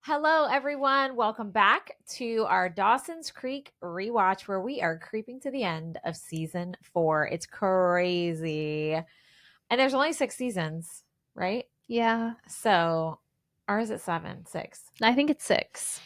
Hello, everyone. Welcome back to our Dawson's Creek rewatch, where we are creeping to the end of season 4. It's crazy. And there's only 6 seasons, right? Yeah. So, or is it 7? 6. I think it's 6.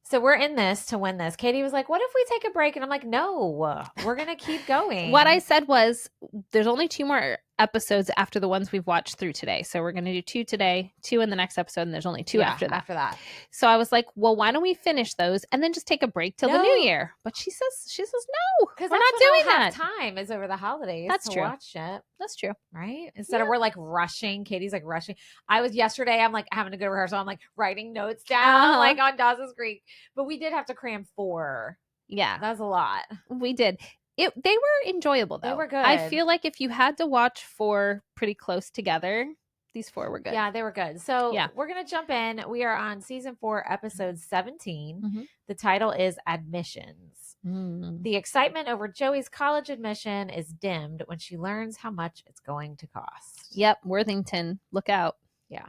So we're in this to win this. Katie was like, what if we take a break? And I'm like, no, we're going to keep going. What I said was there's only 2 more episodes after the ones we've watched through today. So we're going to do 2 today, 2 in the next episode, and there's only 2 after that. So I was like, well, why don't we finish those and then just take a break till the new year? But she says no, because we're not doing that. Time is over the holidays. That's to true. Watch it. That's true. Right? Instead of we're like rushing. Katie's like rushing. I was yesterday. I'm like having to go to rehearsal. I'm like writing notes down like on Dawson's Creek. But we did have to cram 4. Yeah, that's a lot. We did. They were enjoyable though. They were good. I feel like if you had to watch 4 pretty close together, these 4 were good. Yeah, they were good. So we're going to jump in. We are on season 4, episode 17. Mm-hmm. The title is Admissions. The excitement over Joey's college admission is dimmed when she learns how much it's going to cost. Yep, Worthington, look out. Yeah.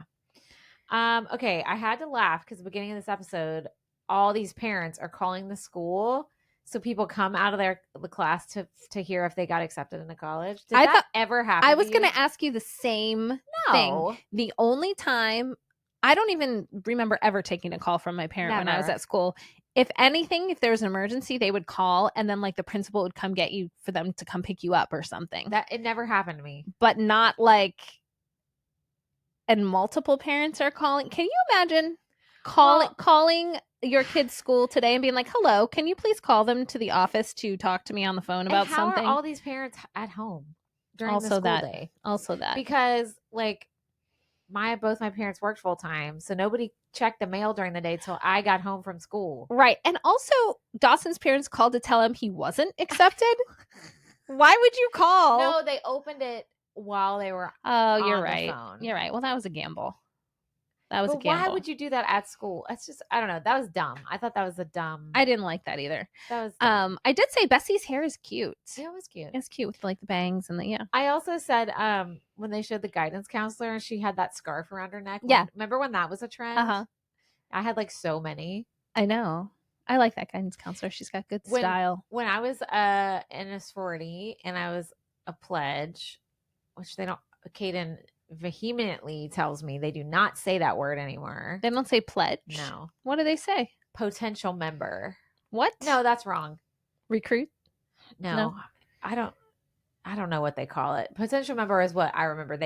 Okay, I had to laugh because at the beginning of this episode, all these parents are calling the school. So people come out of the class to hear if they got accepted into college. Did that ever happen? I was going to ask you the same thing. The only time, I don't even remember ever taking a call from my parent when I was at school. If anything, if there was an emergency, they would call and then like the principal would come get you for them to come pick you up or something. It never happened to me. But not like, and multiple parents are calling. Can you imagine calling your kid's school today and being like, hello, can you please call them to the office to talk to me on the phone about something? How are all these parents at home during the school day? Also that. Because like both my parents worked full time, so nobody checked the mail during the day till I got home from school. Right. And also Dawson's parents called to tell him he wasn't accepted. Why would you call? No, they opened it while they were you're right. You're right. Well, that was a gamble. A gamble. Why would you do that at school? That's just, I don't know. That was dumb. I thought that was a dumb. I didn't like that either. That was dumb. I did say Bessie's hair is cute. Yeah, it was cute. It's cute with like the bangs and the I also said when they showed the guidance counselor and she had that scarf around her neck. Remember when that was a trend? I had like so many. I know. I like that guidance counselor. She's got good style. When I was in a sorority and I was a pledge, which they don't, Kaden vehemently tells me they do not say that word anymore. They don't say pledge? No. What do they say? Potential member. What? No, that's wrong. Recruit? No. I don't know what they call it. Potential member is what I remember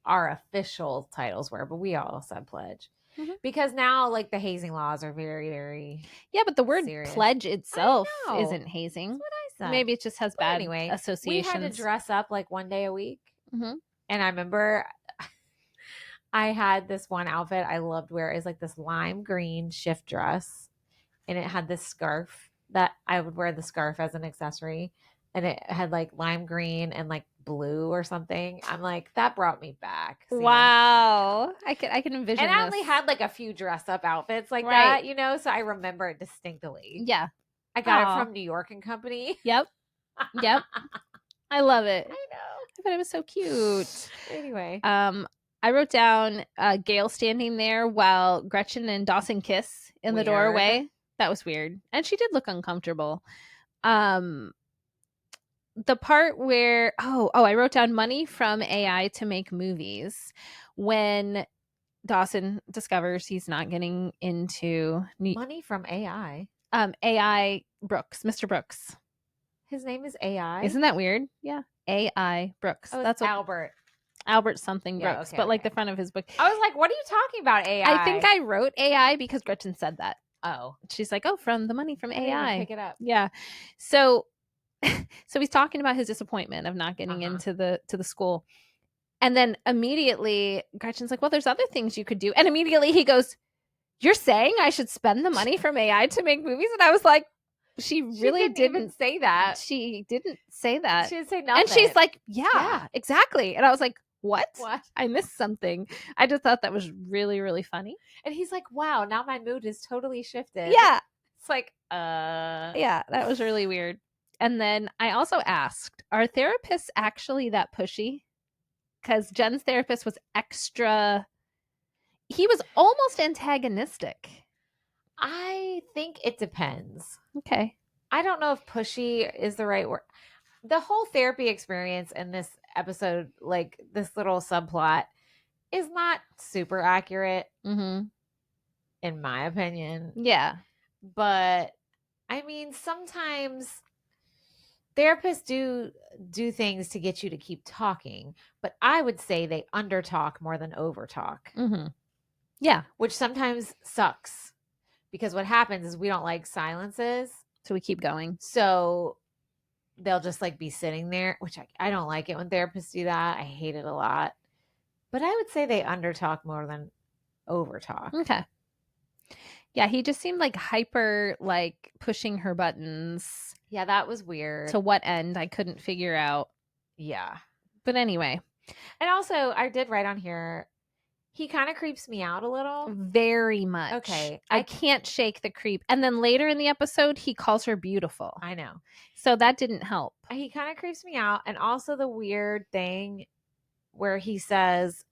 our official titles were, but we all said pledge. Mm-hmm. Because now like the hazing laws are very, very but the word serious. Pledge itself isn't That's hazing. what I said. Maybe it just has bad associations. We had to dress up like one day a week. Mm-hmm. And I remember I had this one outfit I loved where it was like this lime green shift dress. And it had this scarf that I would wear the scarf as an accessory. And it had like lime green and like blue or something. I'm like, that brought me back. Wow. I can envision And I only had like a few dress up outfits like that, so I remember it distinctly. Yeah. I got it from New York and Company. Yep. I love it. I know. I thought it was so cute. Anyway. I wrote down Gail standing there while Gretchen and Dawson kiss in the doorway. That was weird. And she did look uncomfortable. The part where I wrote down money from AI to make movies. When Dawson discovers he's not getting into money from AI. AI Brooks, Mr. Brooks. His name is AI. Isn't that weird? Yeah. AI Brooks. Oh, that's Albert. Albert something Brooks, but like the front of his book. I was like, what are you talking about, AI? I think I wrote AI because Gretchen said that. Oh. She's like, from the money from AI. Pick it up. Yeah. So he's talking about his disappointment of not getting into the school. And then immediately Gretchen's like, well, there's other things you could do. And immediately he goes, you're saying I should spend the money from AI to make movies? And I was like, she really didn't say that. She didn't say that. She didn't say nothing. And she's like, yeah, exactly. And I was like, what? I missed something. I just thought that was really, really funny. And he's like, wow, now my mood is totally shifted. Yeah. It's like, yeah, that was really weird. And then I also asked, are therapists actually that pushy? Because Jen's therapist was extra He was almost antagonistic. I think it depends. Okay. I don't know if pushy is the right word. The whole therapy experience in this episode, like this little subplot, is not super accurate, Mm-hmm. in my opinion. Yeah. But I mean, sometimes therapists do things to get you to keep talking, but I would say they under talk more than over talk. Mm-hmm. Yeah. Which sometimes sucks because what happens is we don't like silences. So we keep going. So they'll just like be sitting there, which I don't like it when therapists do that. I hate it a lot. But I would say they under talk more than over talk. Okay. Yeah, he just seemed like hyper, like pushing her buttons. Yeah, that was weird. To what end? I couldn't figure out. Yeah. But anyway. And also, I did write on here, he kind of creeps me out a little. Very much. Okay. I can't shake the creep. And then later in the episode, he calls her beautiful. I know. So that didn't help. He kind of creeps me out. And also the weird thing where he says,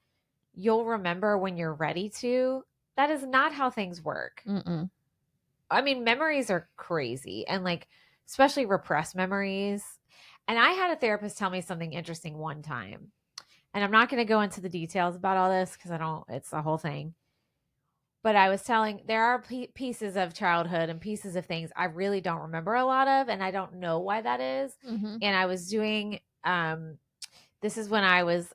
you'll remember when you're ready to. That is not how things work. Mm-mm. I mean, memories are crazy, and like, especially repressed memories. And I had a therapist tell me something interesting one time. And I'm not going to go into the details about all this because it's the whole thing. But I was telling, there are pieces of childhood and pieces of things I really don't remember a lot of, and I don't know why that is. Mm-hmm. And I was doing, this is when I was,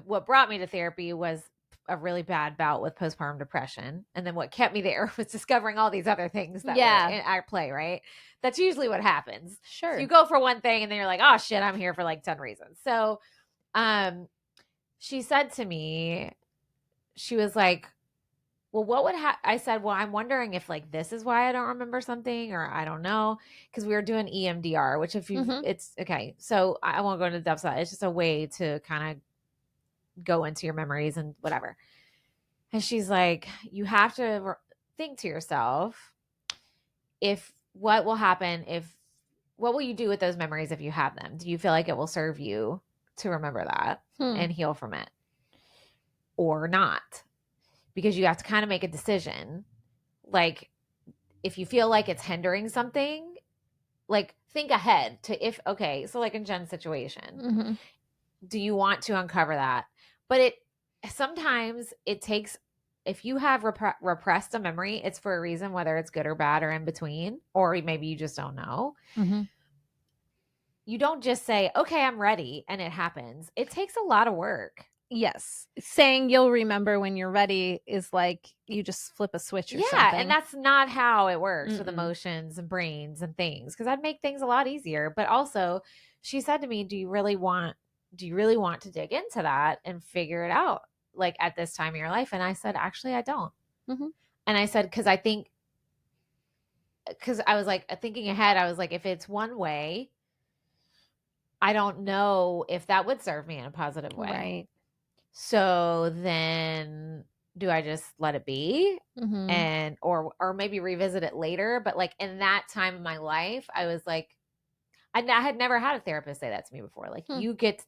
what brought me to therapy was a really bad bout with postpartum depression. And then what kept me there was discovering all these other things that were at play, right? That's usually what happens. Sure. So you go for one thing and then you're like, oh shit, I'm here for like 10 reasons. So she said to me, she was like, well, what would I said, well, I'm wondering if like this is why I don't remember something, or I don't know, because we were doing EMDR, which if you, it's okay. So I won't go into the depths of that. It's just a way to kind of go into your memories and whatever. And she's like, you have to think to yourself, what will you do with those memories if you have them? Do you feel like it will serve you to remember that and heal from it or not? Because you have to kind of make a decision. Like, if you feel like it's hindering something, like think ahead to so like in Jen's situation, do you want to uncover that? But sometimes it takes, if you have repressed a memory, it's for a reason, whether it's good or bad or in between, or maybe you just don't know. You don't just say, okay, I'm ready, and it happens. It takes a lot of work. Yes. Saying you'll remember when you're ready is like you just flip a switch or something. Yeah, and that's not how it works with emotions and brains and things, because I'd make things a lot easier. But also, she said to me, do you really want to dig into that and figure it out, like at this time of your life? And I said, actually, I don't. And I said, because I was like thinking ahead, I was like, if it's one way, I don't know if that would serve me in a positive way. Right. So then do I just let it be and or maybe revisit it later? But like in that time of my life, I was like, I had never had a therapist say that to me before. Like you get,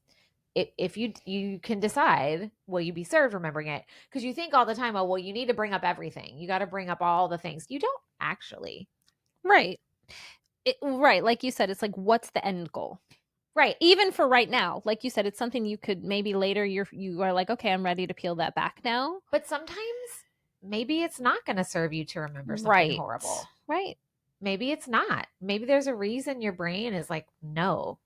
if you can decide, will you be served remembering it? Because you think all the time, oh, well, you need to bring up everything. You got to bring up all the things. You don't actually. Right. Right. Like you said, it's like, what's the end goal? Right. Even for right now, like you said, it's something you could maybe later you are like, okay, I'm ready to peel that back now. But sometimes maybe it's not going to serve you to remember something horrible. Right. Maybe it's not. Maybe there's a reason your brain is like, no.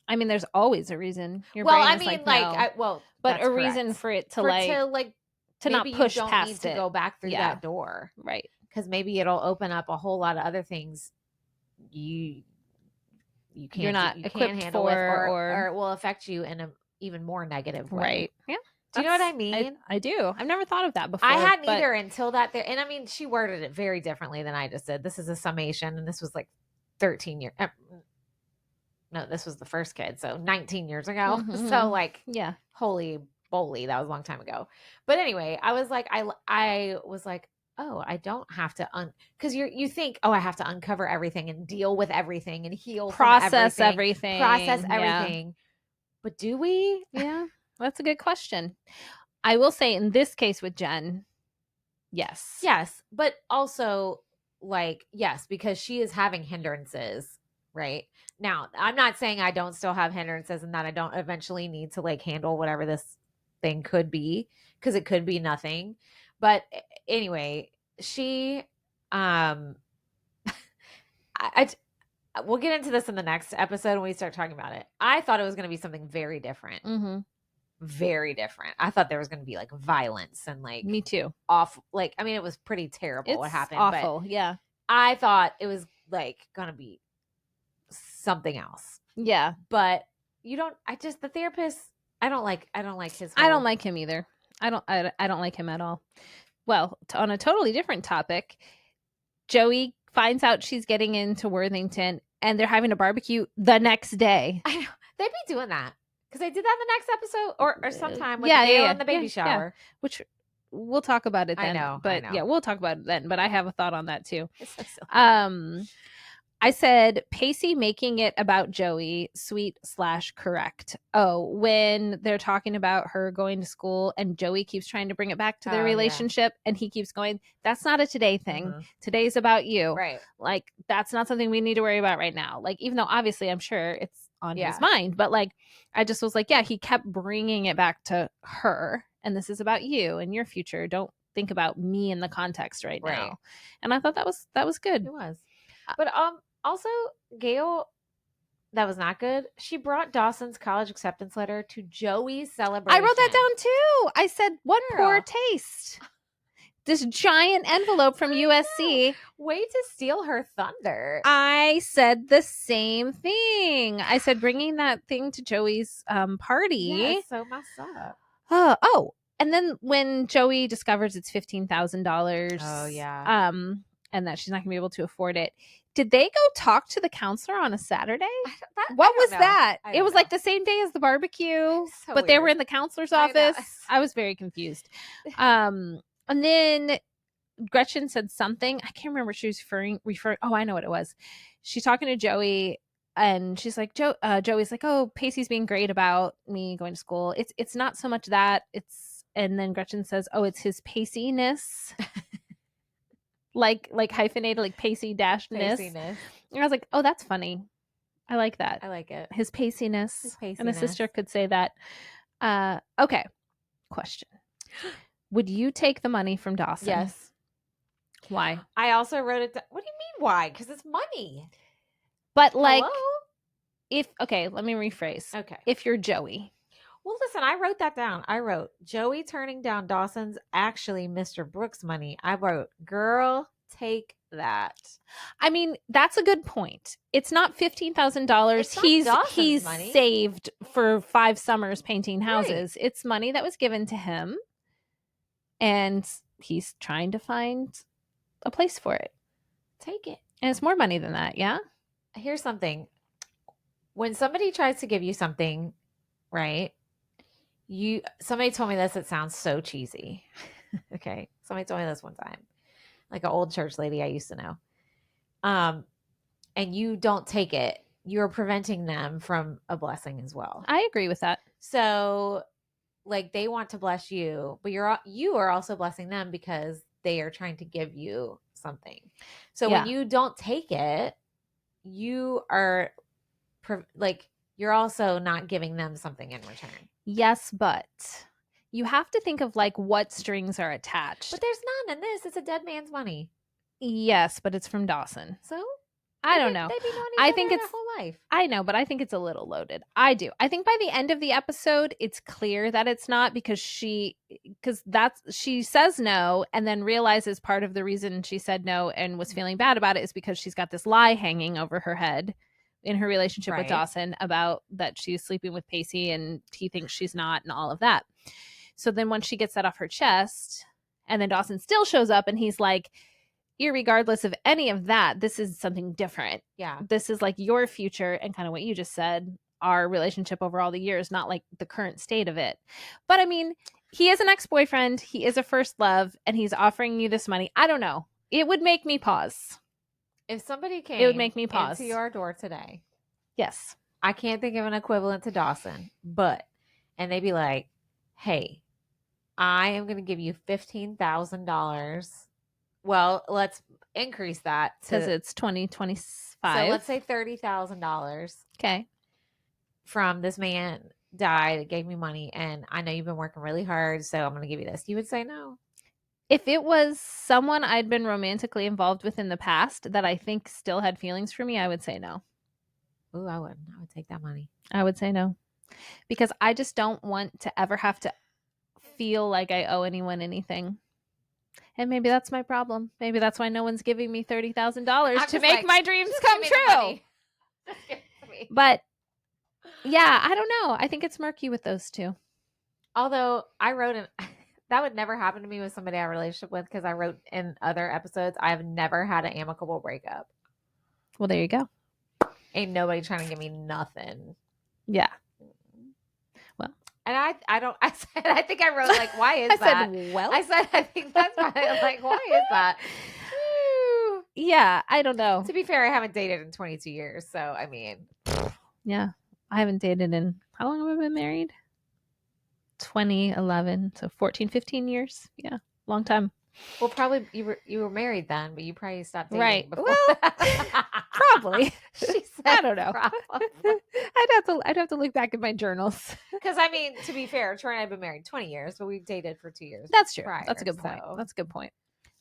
I mean, there's always a reason your brain is like, no. But a reason for it to not push you don't past need to go back through that door. Right. Because maybe it'll open up a whole lot of other things you're not equipped handle for, or it will affect you in an even more negative way. Right. Yeah. Do you know what I mean? I do. I've never thought of that before. I hadn't either until that there. And I mean, she worded it very differently than I just did. This is a summation, and this was like 13 years. No, this was the first kid. So 19 years ago. So like, yeah, holy moly, that was a long time ago. But anyway, I was like, I was like, oh, I don't have to because you think, oh, I have to uncover everything and deal with everything and heal, process from everything. Process everything. But do we? Yeah, that's a good question. I will say in this case with Jen, yes. Yes, but also like yes, because she is having hindrances, right? Now, I'm not saying I don't still have hindrances and that I don't eventually need to like handle whatever this thing could be because it could be nothing. But anyway, she um we'll get into this in the next episode when we start talking about it. I thought it was going to be something very different. Mm-hmm. Very different. I thought there was going to be like violence and like me too. Off. Like I mean, it was pretty terrible what happened. Awful. But yeah. I thought it was like going to be something else. Yeah. But you don't. I just the therapist. I don't like his. I don't like him either. I don't like him at all. Well, on a totally different topic, Joey finds out she's getting into Worthington and they're having a barbecue the next day. I know. They'd be doing that because they did that in the next episode or sometime with Gail and the baby shower. Which we'll talk about it then. I know. Yeah, we'll talk about it then. But I have a thought on that too. It's so silly. I said Pacey making it about Joey, sweet/correct. Oh, when they're talking about her going to school and Joey keeps trying to bring it back to their relationship and he keeps going, that's not a today thing. Mm-hmm. Today's about you. Right. Like, that's not something we need to worry about right now. Like, even though obviously I'm sure it's on his mind, but like, I just was like, yeah, he kept bringing it back to her. And this is about you and your future. Don't think about me in the context right now. And I thought that was good. It was. But also, Gail, that was not good. She brought Dawson's college acceptance letter to Joey's celebration. I wrote that down too. I said, what poor taste. This giant envelope from USC. Way to steal her thunder. I said the same thing. I said, bringing that thing to Joey's party. Yeah, it's so messed up. Oh, and then when Joey discovers it's $15,000. Oh, yeah. And that she's not going to be able to afford it. Did they go talk to the counselor on a Saturday? What was that? It was like the same day as the barbecue, but weird. They were in the counselor's office. I was very confused. And then Gretchen said something. I can't remember. She was referring. Oh, I know what it was. She's talking to Joey, and she's like, Joey's like, oh, Pacey's being great about me going to school. It's not so much that. And then Gretchen says, oh, it's his Paciness. like hyphenated, like Pacey-ness. And I was like, oh, that's funny. I like that. I like it. His Paciness. And a sister could say that. Okay. Question. Would you take the money from Dawson? Yes. Why? I also wrote it down. What do you mean why? Because it's money. But like, let me rephrase. Okay. If you're Joey. Well, listen, I wrote that down. I wrote, Joey turning down Dawson's actually Mr. Brooks' money. I wrote, girl, take that. I mean, that's a good point. It's not $15,000. He's money. Saved for 5 summers painting houses. Right. It's money that was given to him, and he's trying to find a place for it. Take it. And it's more money than that, yeah? Here's something. When somebody tries to give you something, right? Somebody told me this, it sounds so cheesy. Okay. Somebody told me this one time. Like an old church lady I used to know. And you don't take it, you're preventing them from a blessing as well. I agree with that. So like they want to bless you, but you are also blessing them because they are trying to give you something. So when you don't take it, you are you're also not giving them something in return. Yes, but you have to think of like what strings are attached. But there's none in this. It's a dead man's money. Yes, but it's from Dawson. So I don't know. They've been knowing each other their whole life. I know, but I think it's a little loaded. I do. I think by the end of the episode, it's clear that it's not because she says no and then realizes part of the reason she said no and was feeling bad about it is because she's got this lie hanging over her head in her relationship with Dawson about that she's sleeping with Pacey and he thinks she's not and all of that. So then when she gets that off her chest and then Dawson still shows up and he's like, irregardless of any of that, this is something different. Yeah. This is like your future and kind of what you just said, our relationship over all the years, not like the current state of it. But I mean, he is an ex-boyfriend. He is a first love and he's offering you this money. I don't know. It would make me pause. If somebody came it would make me pause. Into your door today. Yes. I can't think of an equivalent to Dawson, and they'd be like, hey, I am going to give you $15,000. Well, let's increase that Because to it's 2025. so let's say $30,000 Okay. from this man died, gave me money, and I know you've been working really hard, so I'm going to give you this. You would say no? If it was someone I'd been romantically involved with in the past that I think still had feelings for me, I would say no. Ooh, I wouldn't. I would take that money. I would say no. Because I just don't want to ever have to feel like I owe anyone anything. And maybe that's my problem. Maybe that's why no one's giving me $30,000 to make my dreams come true. But yeah, I don't know. I think it's murky with those two. Although I wrote that would never happen to me with somebody I have a relationship with, because I wrote in other episodes, I've never had an amicable breakup. Well, there you go. Ain't nobody trying to give me nothing. Yeah. Well, and I think I wrote like, why is that? I think that's why. Like, why is that? Yeah, I don't know. To be fair, I haven't dated in 22 years, so I mean, yeah, I haven't dated in, how long have I been married? 2011, so 14, 15 years. Yeah, long time. Well, probably you were married then, but you probably stopped dating. Right. Before. Well, probably. She said, I don't know. I'd have to look back at my journals. Because I mean, to be fair, Troy and I have been married 20 years, but we dated for 2 years. That's true. Prior, That's a good point. That's a good point.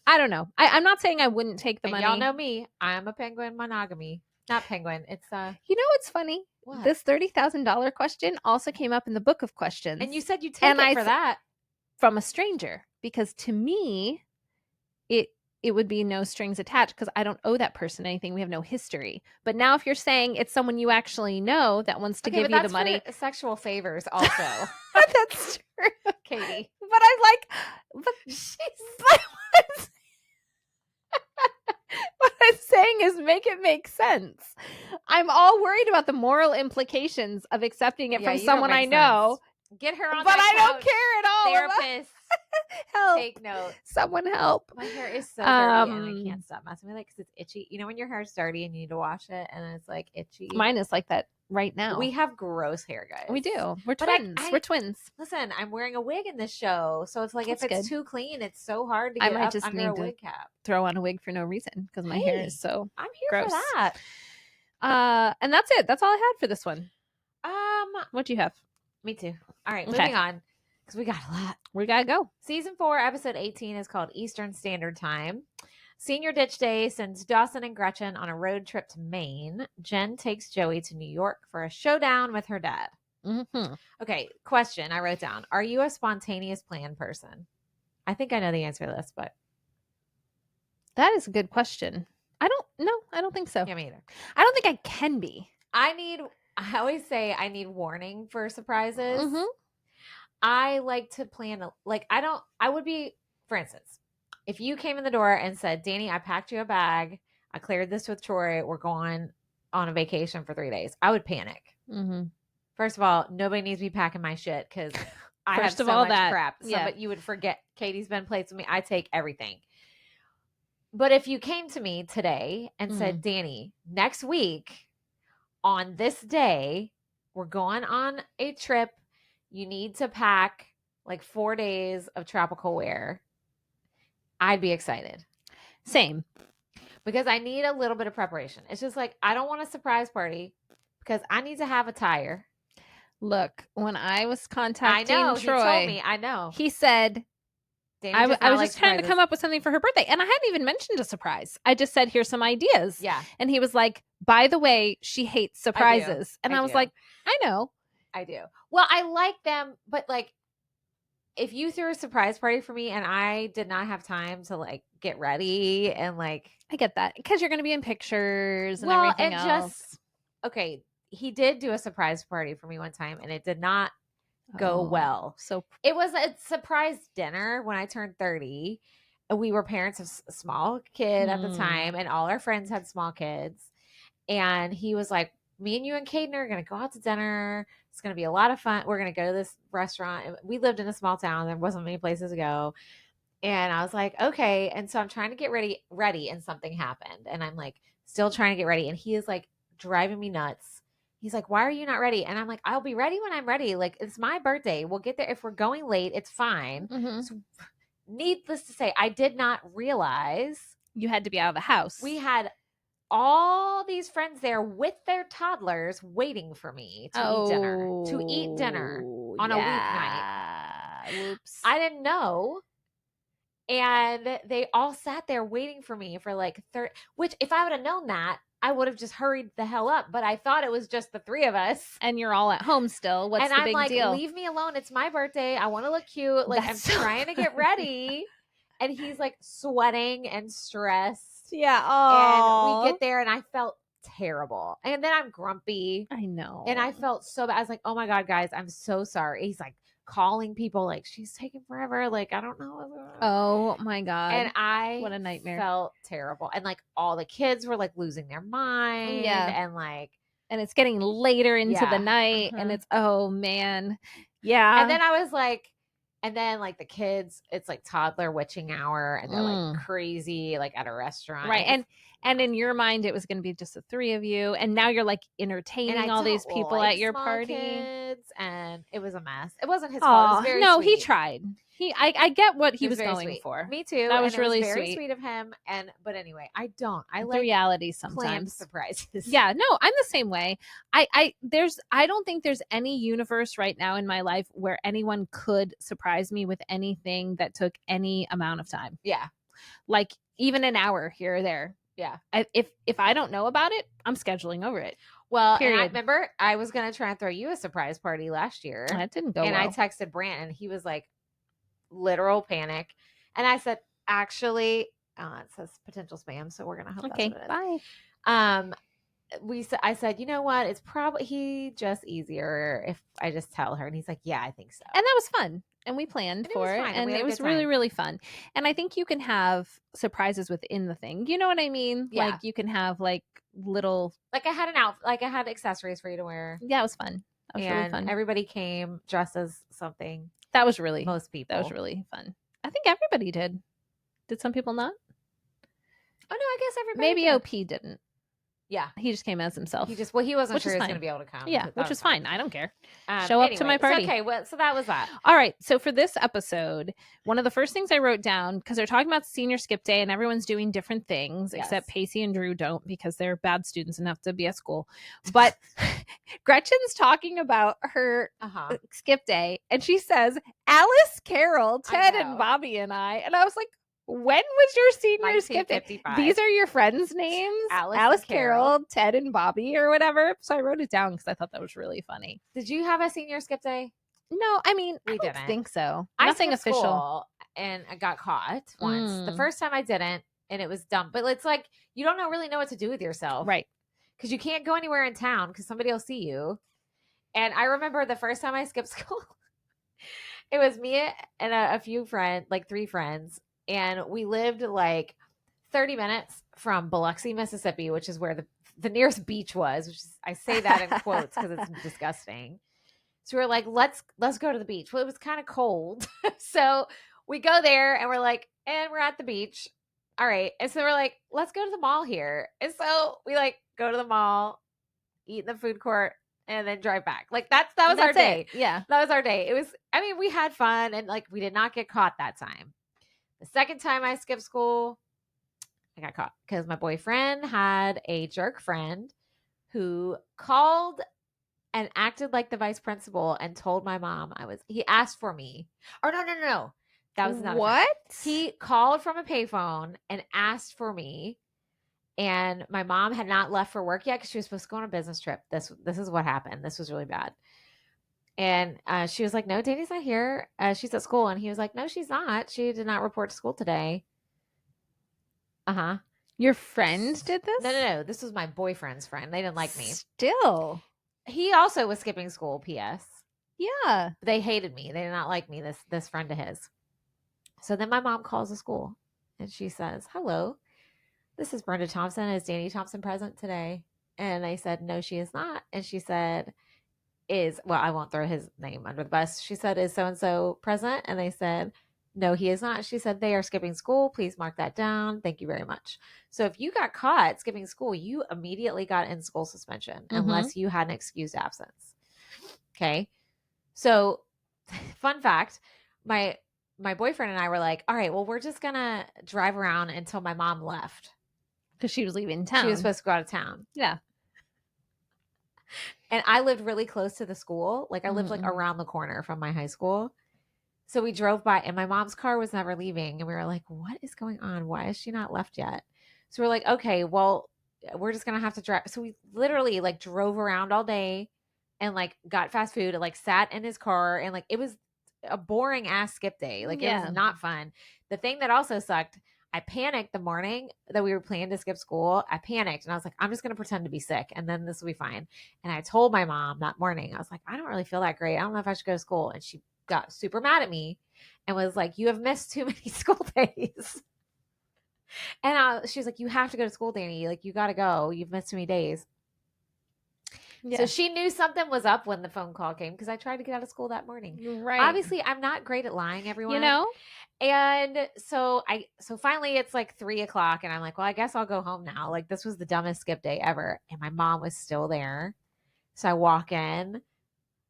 I don't know. I'm not saying I wouldn't take the money. Y'all know me. I'm a penguin monogamy. Not penguin. It's You know what's funny? What? This $30,000 question also came up in the book of questions. And you said you take it for that. From a stranger. Because to me, it would be no strings attached because I don't owe that person anything. We have no history. But now if you're saying it's someone you actually know that wants to give you the money. For sexual favors also. That's true. Katie. But I like, what I'm saying is make it make sense. I'm all worried about the moral implications of accepting it from someone I know. Get her on but I don't care at all. Therapist. Help. Take note. Someone help. My hair is so dirty and I can't stop messing with it because it's itchy. You know when your hair is dirty and you need to wash it and it's like itchy? Mine is like that right now. We have gross hair, guys. We do. We're twins. We're twins. Listen, I'm wearing a wig in this show. So it's like if it's too clean, it's so hard to get I might up just under need a to wig cap. Throw on a wig for no reason because my hair is so I'm here gross. for that. And that's it. That's all I had for this one. What do you have? Me too. All right, moving on. Because we got a lot. We gotta go. Season 4, episode 18 is called Eastern Standard Time. Senior Ditch Day sends Dawson and Gretchen on a road trip to Maine. Jen takes Joey to New York for a showdown with her dad. Mm-hmm. Okay, question I wrote down. Are you a spontaneous plan person? I think I know the answer to this, but. That is a good question. I don't think so. Yeah, me either. I don't think I can be. I always say I need warning for surprises. Mm-hmm. I like to plan, I would be, for instance, if you came in the door and said, Danny, I packed you a bag. I cleared this with Troy. We're going on a vacation for 3 days. I would panic. Mm-hmm. First of all, nobody needs to be packing my shit because I have so much crap. But you would forget. Katie's been placed with me. I take everything. But if you came to me today and said, Danny, next week on this day, we're going on a trip. You need to pack like 4 days of tropical wear. I'd be excited. Same. Because I need a little bit of preparation. It's just like, I don't want a surprise party because I need to have a tire. Look, when I was contacting Troy, he told me, I know. He said, I was just trying to come up with something for her birthday. And I hadn't even mentioned a surprise. I just said, here's some ideas. Yeah. And he was like, by the way, she hates surprises. I was like, I know. I do. Well, I like them, but like, if you threw a surprise party for me and I did not have time to like get ready and like, I get that because you're going to be in pictures and everything else. Okay, he did do a surprise party for me one time and it did not go well. So it was a surprise dinner when I turned 30. We were parents of a small kid at the time, and all our friends had small kids. And he was like, me and you and Caden are going to go out to dinner. It's going to be a lot of fun. We're going to go to this restaurant. And we lived in a small town. There wasn't many places to go. And I was like, okay. And so I'm trying to get ready, and something happened. And I'm like, still trying to get ready. And he is like driving me nuts, he's like, why are you not ready? And I'm like, I'll be ready when I'm ready. Like, it's my birthday. We'll get there. If we're going late, it's fine. Mm-hmm. So, needless to say, I did not realize You had to be out of the house. we had all these friends there with their toddlers waiting for me to eat dinner on a weeknight. Whoops. I didn't know. And they all sat there waiting for me for like 30, which if I would have known that, I would have just hurried the hell up. But I thought it was just the three of us. And you're all at home still. What's and the I'm big like, deal? leave me alone. It's my birthday. I want to look cute. Like, That's I'm so trying to get ready. And he's like sweating and stressed. Yeah. And we get there and I felt terrible. And then I'm grumpy. I know. And I felt so bad. I was like, oh my God, guys, I'm so sorry. He's like calling people like, she's taking forever. Like, I don't know. Oh my God. And I what a nightmare. Felt terrible. And like all the kids were like losing their mind. Yeah. And like, and it's getting later into the night. And it's, oh man. Yeah. And then I was like, and then like the kids, it's like toddler witching hour and they're like crazy, like at a restaurant. Right. And in your mind, it was going to be just the three of you. And now you're like entertaining all these people at your party. Kids, and it was a mess. It wasn't his fault. It was very sweet. He tried. I get what he was going sweet. for. Me too. That was really very sweet of him. But anyway, I like the reality sometimes. Planned surprises. Yeah, no, I'm the same way. I don't think there's any universe right now in my life where anyone could surprise me with anything that took any amount of time. Yeah. Like even an hour here or there. Yeah. If I don't know about it, I'm scheduling over it. Well, and I remember I was going to try and throw you a surprise party last year. That didn't go well. And I texted Brant and he was like, literal panic. And I said, actually, it says potential spam. So we're going to hope that's what it is. Bye. I said, you know what? It's probably just easier if I just tell her. And he's like, yeah, I think so. And that was fun. And we planned for it. And it was really, really fun. And I think you can have surprises within the thing. You know what I mean? Yeah. Like you can have like little. Like I had an outfit, like I had accessories for you to wear. Yeah, it was fun. That was really fun. Everybody came dressed as something. That was really. Most people. That was really fun. I think everybody did. Did some people not? Oh, no, I guess everybody Maybe did. OP didn't. Yeah. He just came as himself. He wasn't sure he was going to be able to come. Yeah, which is fine. I don't care. Show up to my party. Okay, well, so that was that. All right. So for this episode, one of the first things I wrote down, because they're talking about senior skip day and everyone's doing different things, except Pacey and Drew don't because they're bad students and have to be at school. But Gretchen's talking about her skip day and she says, Alice, Carol, Ted, and Bobby and I. And I was like, when was your senior skip day? These are your friends' names? Alice, Carol, Ted, and Bobby or whatever. So I wrote it down because I thought that was really funny. Did you have a senior skip day? No, I mean, I don't think so. Nothing official. And I got caught once. The first time I didn't, and it was dumb. But it's like, you don't really know what to do with yourself. Right. Because you can't go anywhere in town because somebody will see you. And I remember the first time I skipped school, it was me and a few friends, like 3 friends. And we lived like 30 minutes from Biloxi, Mississippi, which is where the nearest beach was, which is, I say that in quotes because it's disgusting. So we were like, let's go to the beach. Well, it was kind of cold. So we go there and we're like, and we're at the beach. All right. And so we're like, let's go to the mall here. And so we like go to the mall, eat in the food court, and then drive back. Like that was our day. Yeah. That was our day. It was, I mean, we had fun and like we did not get caught that time. The second time I skipped school, I got caught because my boyfriend had a jerk friend who called and acted like the vice principal and told my mom he asked for me. Or no. That was another what? He called from a payphone and asked for me. And my mom had not left for work yet because she was supposed to go on a business trip. This is what happened. This was really bad. And she was like, no, Danny's not here. She's at school. And he was like, no, she's not. She did not report to school today. Uh-huh. Your friend did this? No. This was my boyfriend's friend. They didn't like me. Still. He also was skipping school, P.S. Yeah. They hated me. They did not like me, this friend of his. So then my mom calls the school. And she says, hello, this is Brenda Thompson. Is Danny Thompson present today? And I said, no, she is not. And she said, I won't throw his name under the bus. She said, is so-and-so present? And they said, No, he is not. She said they are skipping school. Please mark that down. Thank you very much. So if you got caught skipping school, you immediately got in school suspension unless you had an excused absence. Okay. So fun fact, my boyfriend and I were like, all right, well, we're just gonna drive around until my mom left. Because she was leaving town. She was supposed to go out of town. Yeah. And I lived really close to the school. Like I lived like around the corner from my high school. So we drove by and my mom's car was never leaving. And we were like, what is going on? Why is she not left yet? So we're like, okay, well, we're just going to have to drive. So we literally like drove around all day and like got fast food and like sat in his car. And like, it was a boring ass skip day. Like it was not fun. The thing that also sucked, I panicked the morning that we were planning to skip school. I panicked and I was like, I'm just going to pretend to be sick and then this will be fine. And I told my mom that morning, I was like, I don't really feel that great. I don't know if I should go to school. And she got super mad at me and was like, you have missed too many school days. And she was like, you have to go to school, Danny. Like, you got to go. You've missed too many days. Yeah. So she knew something was up when the phone call came because I tried to get out of school that morning. Right. Obviously, I'm not great at lying, everyone. You know? And so finally it's like 3:00 and I'm like, well, I guess I'll go home now. Like this was the dumbest skip day ever. And my mom was still there. So I walk in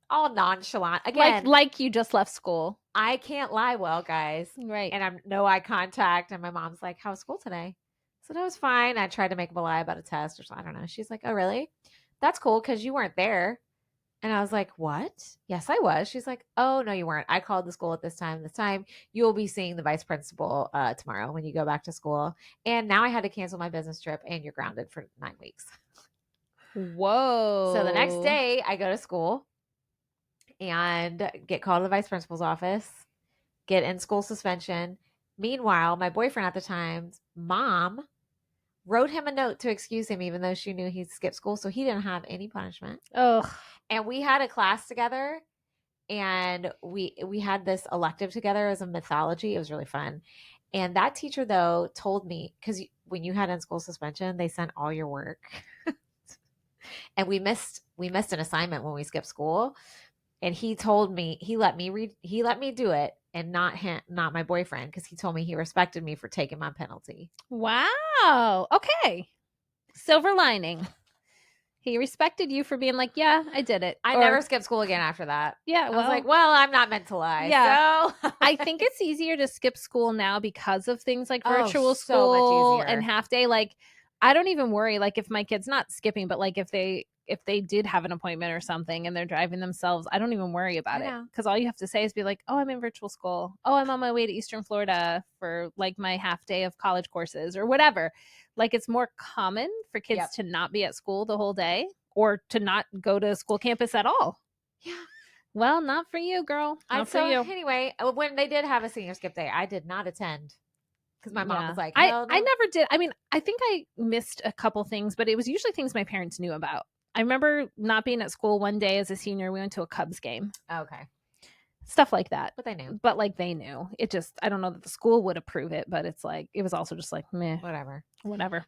all nonchalant. Again, like you just left school. I can't lie well, guys. Right. And I'm no eye contact. And my mom's like, how was school today? So that was fine. I tried to make a lie about a test or something. I don't know. She's like, oh, really? That's cool because you weren't there. And I was like, what? Yes, I was. She's like, oh, no, you weren't. I called the school at this time. This time you will be seeing the vice principal tomorrow when you go back to school. And now I had to cancel my business trip and you're grounded for 9 weeks. Whoa. So the next day I go to school and get called to the vice principal's office, get in school suspension. Meanwhile, my boyfriend at the time's mom wrote him a note to excuse him, even though she knew he'd skipped school. So he didn't have any punishment. Ugh. And we had a class together and we had this elective together as a mythology. It was really fun. And that teacher, though, told me, because when you had in school suspension, they sent all your work. And we missed an assignment when we skipped school. And he told me, he let me do it and not my boyfriend, because he told me he respected me for taking my penalty. Wow. Okay. Silver lining. He respected you for being like, yeah, I did it. I never skipped school again after that. Yeah. Well, I was like, well, I'm not meant to lie. Yeah. So I think it's easier to skip school now because of things like virtual so much school easier. and half day. Like, I don't even worry. Like, if my kid's not skipping, but like if they did have an appointment or something and they're driving themselves, I don't even worry about it. Because all you have to say is be like, oh, I'm in virtual school. Oh, I'm on my way to Eastern Florida for like my half day of college courses or whatever. Like, it's more common for kids to not be at school the whole day or to not go to school campus at all. Yeah. Well, not for you, girl. Not for you. Anyway, when they did have a senior skip day, I did not attend. Because my mom was like, I never did. I mean, I think I missed a couple things, but it was usually things my parents knew about. I remember not being at school one day as a senior. We went to a Cubs game. Okay. Stuff like that. But they knew. But like they knew. It just, I don't know that the school would approve it, but it's like, it was also just like, meh. Whatever.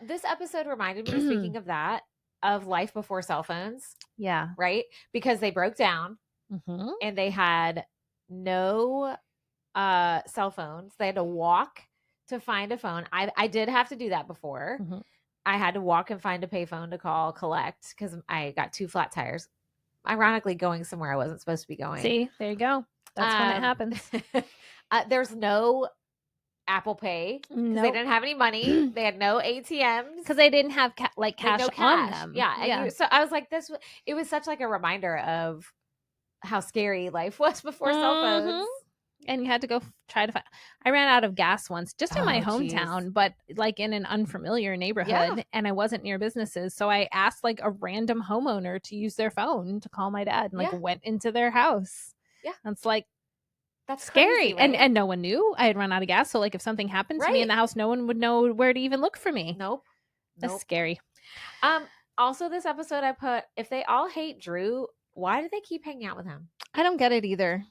This episode reminded me, speaking of that, of life before cell phones. Yeah. Right? Because they broke down and they had no cell phones. They had to walk to find a phone. I did have to do that before. I had to walk and find a payphone to call collect because I got 2 flat tires. Ironically, going somewhere I wasn't supposed to be going. See, there you go. That's when it happens. There's no Apple Pay because they didn't have any money. They had no ATMs because they didn't have cash on them. Yeah. So I was like, it was such like a reminder of how scary life was before cell phones. And you had to go try to find. I ran out of gas once, just in my hometown, but like in an unfamiliar neighborhood, and I wasn't near businesses. So I asked like a random homeowner to use their phone to call my dad, and like went into their house. Yeah, and it's like that's scary, crazy, right? and no one knew I had run out of gas. So like if something happened to me in the house, no one would know where to even look for me. That's scary. Also, this episode I put, if they all hate Drew, why do they keep hanging out with him? I don't get it either.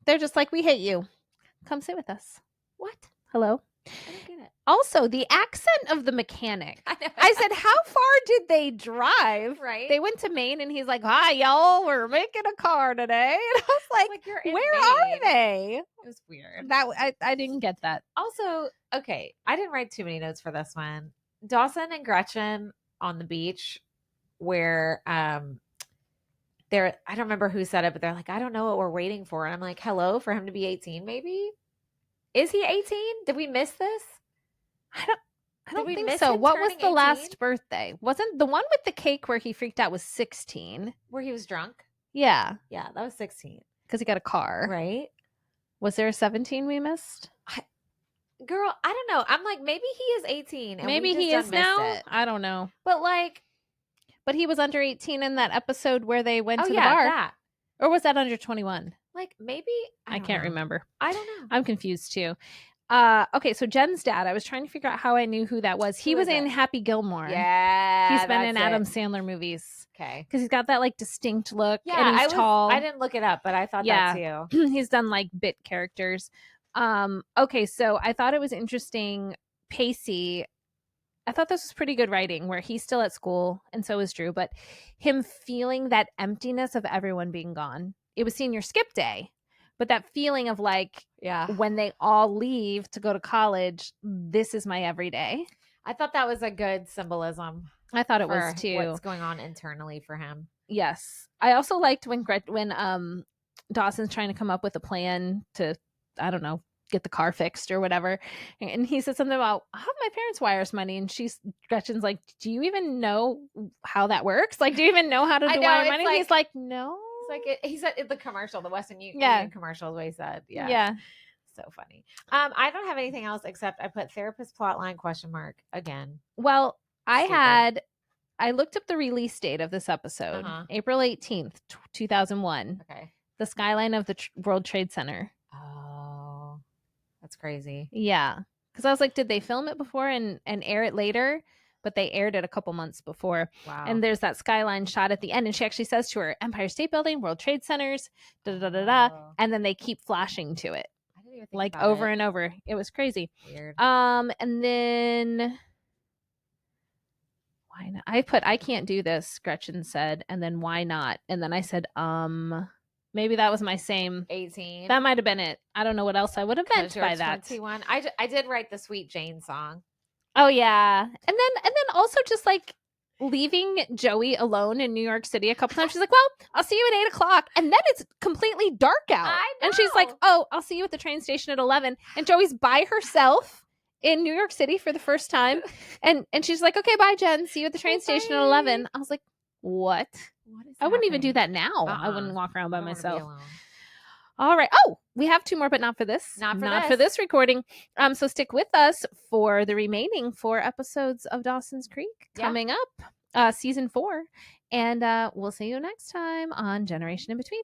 They're just like, we hate you. Come sit with us. What? Hello? I don't get it. Also, the accent of the mechanic. I I said, how far did they drive? Right. They went to Maine, and he's like, hi, y'all, we're making a car today. And I was like, You're in where Maine. are they? It was weird. I didn't get that. Also, okay, I didn't write too many notes for this one. Dawson and Gretchen on the beach where they're, I don't remember who said it, but they're like, I don't know what we're waiting for. And I'm like, hello, for him to be 18, maybe? Is he 18? Did we miss this? I don't we think miss so. him What was turning the 18? last birthday? Wasn't the one with the cake where he freaked out was 16? Where he was drunk? Yeah, Yeah, that was 16. because he got a car. Right? Was there a 17 we missed? Girl, I don't know. I'm like, maybe he is 18. And Maybe he is now. I don't know. But like, but he was under 18 in that episode where they went to the yeah, bar. that. Or was that under 21? Like, maybe. I can't remember. I don't know. I'm confused too. Okay, so Jen's dad, I was trying to figure out how I knew who that was. He was in Happy Gilmore. Yeah. He's been in Adam Sandler movies. Okay. Because he's got that like distinct look. Yeah, and he's tall. I didn't look it up, but I thought that too. He's done like bit characters. Okay, so I thought it was interesting. Pacey, I thought this was pretty good writing where he's still at school and so is Drew, but him feeling that emptiness of everyone being gone. It was senior skip day, but that feeling of like, when they all leave to go to college, this is my everyday. I thought that was a good symbolism. I thought it was too. What's going on internally for him. Yes. I also liked when Dawson's trying to come up with a plan to, I don't know, get the car fixed or whatever. And he said something about, how my parents wires money? And Gretchen's like, do you even know how that works? Like, do you even know how to wire money? Like, he's like, no. He's like, he said the commercial, the Western Union commercial is what he said. Yeah. Yeah. So funny. I don't have anything else except I put therapist plotline ? Again. Well, I looked up the release date of this episode, April 18th, 2001. Okay. The skyline of the World Trade Center. Oh, that's crazy. Yeah. Because I was like, did they film it before and air it later? But they aired it a couple months before. Wow. And there's that skyline shot at the end. And she actually says to her, Empire State Building, World Trade Centers, da-da-da-da-da. And then they keep flashing to it. I didn't even think like about over it. and over. It was crazy. Weird. And then why not? I put, I can't do this, Gretchen said. And then why not? And then I said, maybe that was my same 18. That might have been it. I don't know what else I would have meant by that. 21. I did write the Sweet Jane song. Oh yeah. And then also just like leaving Joey alone in New York City a couple times. She's like, well, I'll see you at 8:00. And then it's completely dark out. I know. And she's like, oh, I'll see you at the train station at 11. And Joey's by herself in New York City for the first time. And she's like, okay, bye, Jen. See you at the train station at 11. I was like, what? I wouldn't even do that now. I wouldn't walk around by myself. All right. Oh, we have 2 more, but not for this. Not for this recording. So stick with us for the remaining 4 episodes of Dawson's Creek coming up, season 4. And we'll see you next time on Generation in Between.